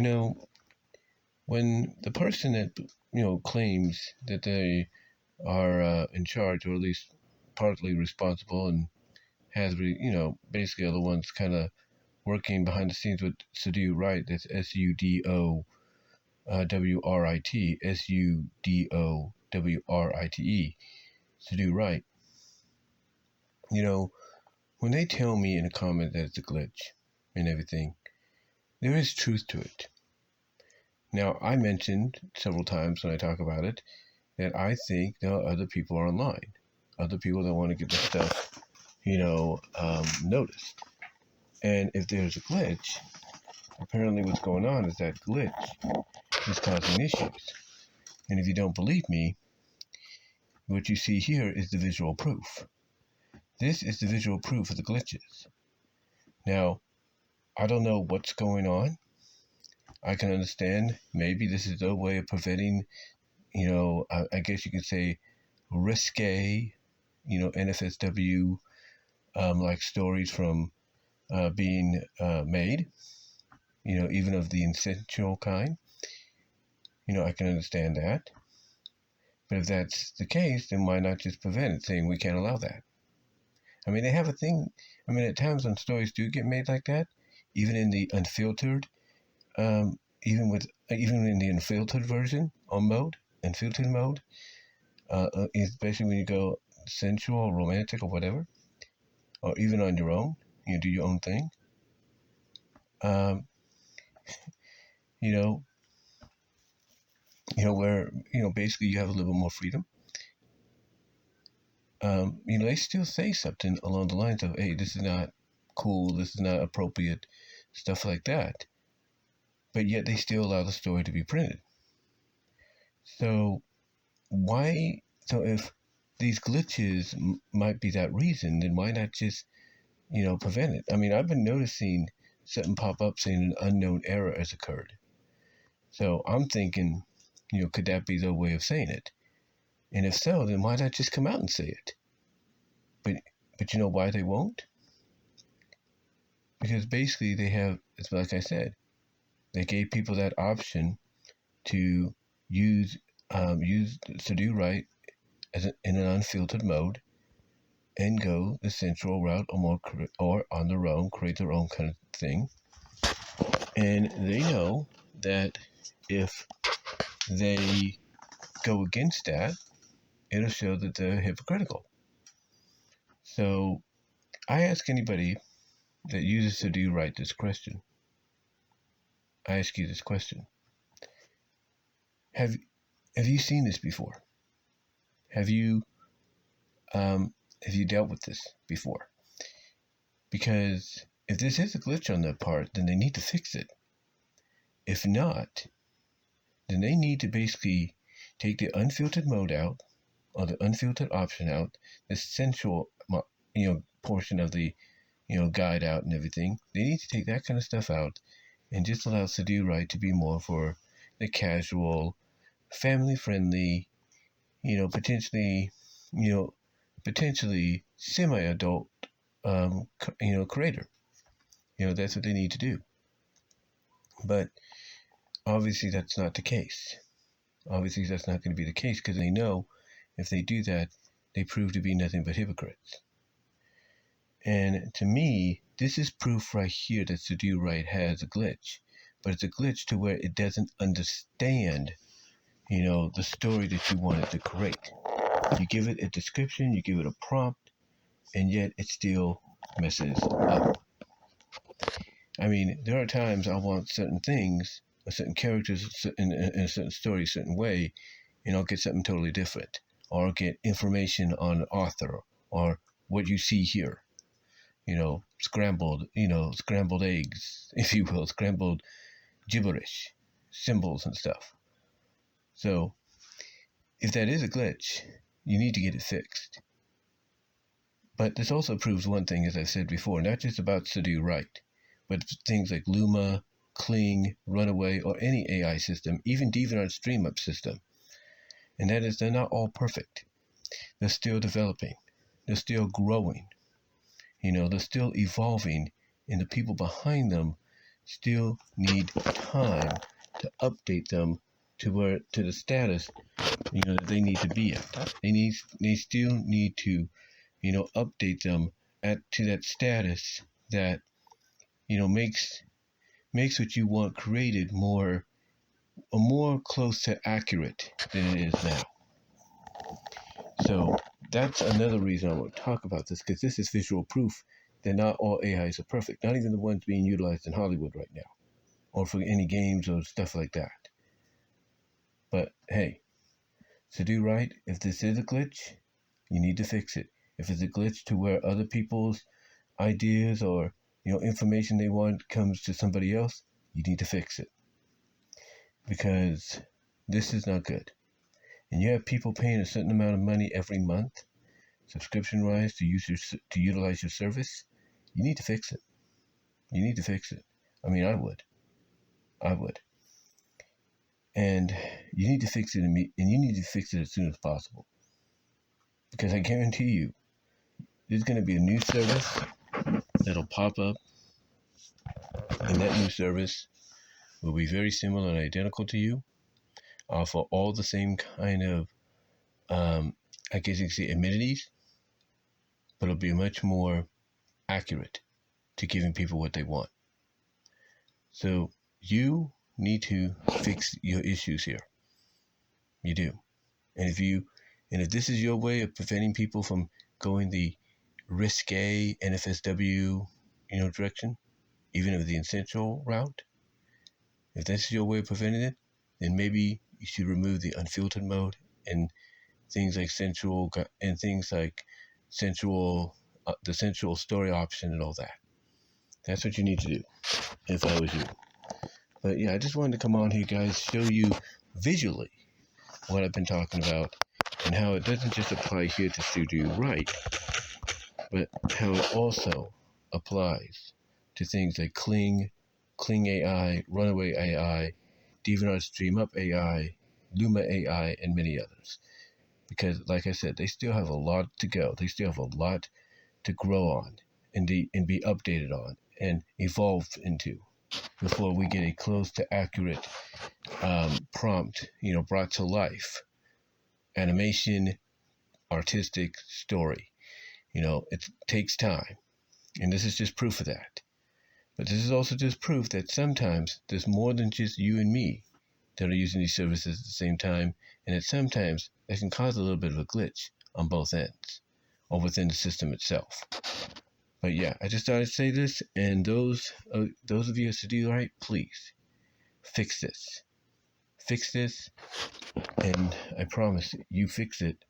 You know, when the person that, claims that they are in charge, or at least partly responsible, and basically are the ones kind of working behind the scenes with SudoWrite, that's SUDOWRITE, SUDOWRITE, SudoWrite. When they tell me in a comment that it's a glitch and everything, there is truth to it. Now, I mentioned several times when I talk about it that I think there are other people online, other people that want to get this stuff, noticed. And if there's a glitch, apparently what's going on is that glitch is causing issues. And if you don't believe me, what you see here is the visual proof. This is the visual proof of the glitches. Now, I don't know what's going on. I can understand maybe this is a way of preventing, I guess you could say risque, NFSW like stories from being made, even of the essential kind. I can understand that. But if that's the case, then why not just prevent it, saying we can't allow that? I mean, they have a thing. I mean, at times when stories do get made like that, even in the unfiltered, even in the unfiltered version on unfiltered mode, especially when you go sensual, romantic, or whatever, or even on your own, do your own thing. Where basically you have a little more freedom. They still say something along the lines of, hey, this is not cool, this is not appropriate, stuff like that. But yet they still allow the story to be printed. So if these glitches might be that reason, then why not just, prevent it? I mean, I've been noticing something pop up saying an unknown error has occurred. So I'm thinking, could that be their way of saying it? And if so, then why not just come out and say it? But you know why they won't? Because basically it's like I said, they gave people that option to use SudoWrite in an unfiltered mode and go the central route or on their own, create their own kind of thing. And they know that if they go against that, it'll show that they're hypocritical. So I ask anybody that uses SudoWrite this question. I ask you this question. Have you seen this before? Have you dealt with this before? Because if this is a glitch on their part, then they need to fix it. If not, then they need to basically take the unfiltered mode out, or the unfiltered option out, the sensual, portion of the, guide out and everything. They need to take that kind of stuff out and just allow SudoWrite to be more for the casual, family-friendly, potentially semi-adult, creator. That's what they need to do. But obviously that's not the case. Obviously that's not going to be the case, because they know if they do that, they prove to be nothing but hypocrites. And to me, this is proof right here that SudoWrite has a glitch. But it's a glitch to where it doesn't understand, the story that you want it to create. You give it a description, you give it a prompt, and yet it still messes up. I mean, there are times I want certain things, or certain characters in a certain story, a certain way, and I'll get something totally different. Or I'll get information on the author, or what you see here. Scrambled eggs, if you will, scrambled gibberish, symbols and stuff. So, if that is a glitch, you need to get it fixed. But this also proves one thing, as I said before, not just about SudoWrite, but things like Luma, Kling, Runaway, or any AI system, even DeviantArt StreamUp system. And that is, they're not all perfect. They're still developing. They're still growing. They're still evolving, and the people behind them still need time to update them to the status that they need to be at. They still need to update them to that status that makes what you want created more close to accurate than it is now. So that's another reason I want to talk about this, because this is visual proof that not all AIs are perfect, not even the ones being utilized in Hollywood right now, or for any games or stuff like that. But hey, SudoWrite, if this is a glitch, you need to fix it. If it's a glitch to where other people's ideas or information they want comes to somebody else, you need to fix it, because this is not good. And you have people paying a certain amount of money every month, subscription-wise, to utilize your service. You need to fix it. You need to fix it. I mean, I would. And you need to fix it, and you need to fix it as soon as possible, because I guarantee you, there's going to be a new service that'll pop up, and that new service will be very similar and identical to you, offer all the same kind of, I guess you could say, amenities, but it'll be much more accurate to giving people what they want. So you need to fix your issues here. You do. And if this is your way of preventing people from going the risque NFSW, direction, even if the essential route, if this is your way of preventing it, then maybe you should remove the unfiltered mode and things like sensual the sensual story option and all that. That's what you need to do, if I was you. But yeah, I just wanted to come on here, guys, show you visually what I've been talking about, and how it doesn't just apply here to SudoWrite, but how it also applies to things like Kling AI, Runaway AI, DeviantArt StreamUp AI, Luma AI, and many others. Because, like I said, they still have a lot to go. They still have a lot to grow on and be updated on and evolve into before we get a close to accurate prompt, brought to life. Animation, artistic story. It takes time. And this is just proof of that. But this is also just proof that sometimes there's more than just you and me that are using these services at the same time, and that sometimes that can cause a little bit of a glitch on both ends or within the system itself. But yeah, I just thought I'd say this, and those of you at SudoWrite, please fix this. Fix this, and I promise you fix it,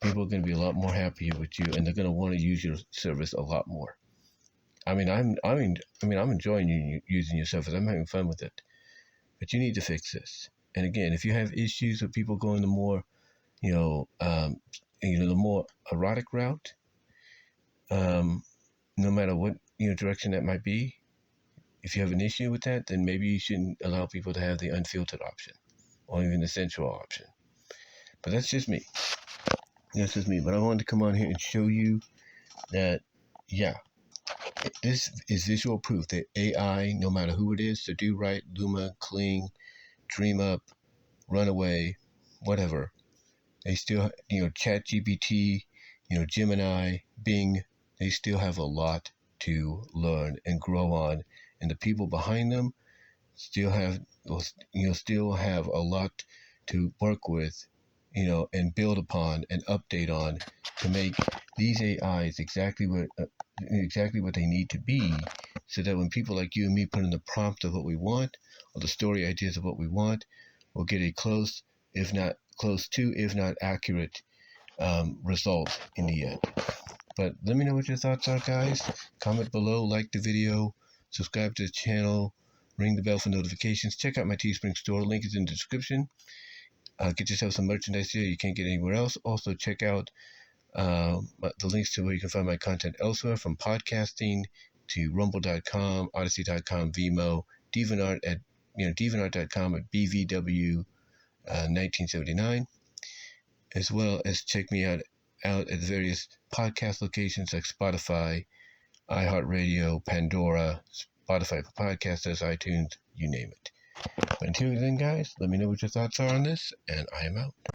people are going to be a lot more happier with you, and they're going to want to use your service a lot more. I mean, I'm enjoying using your service. I'm having fun with it. But you need to fix this. And again, if you have issues with people going the more, the more erotic route, no matter what direction that might be, if you have an issue with that, then maybe you shouldn't allow people to have the unfiltered option or even the sensual option. But that's just me. That's just me. But I wanted to come on here and show you that, yeah, this is visual proof that AI, no matter who it is, SudoWrite, Luma, Kling, DreamUp, Runaway, whatever, they still, ChatGPT, Gemini, Bing, they still have a lot to learn and grow on, and the people behind them still have a lot to work with, and build upon and update on to make these AIs exactly what they need to be, so that when people like you and me put in the prompt of what we want, or the story ideas of what we want, we'll get a close, if not accurate result in the end. But let me know what your thoughts are, guys. Comment below, like the video, subscribe to the channel, ring the bell for notifications. Check out my Teespring store. Link is in the description. Get yourself some merchandise here you can't get anywhere else. Also, check out the links to where you can find my content elsewhere, from podcasting to rumble.com, odyssey.com, VENMO, DeviantArt at DeviantArt.com at BVW 1979, as well as check me out at various podcast locations like Spotify, iHeartRadio, Pandora, Spotify for podcasts, iTunes, you name it. But until then, guys, let me know what your thoughts are on this, and I am out.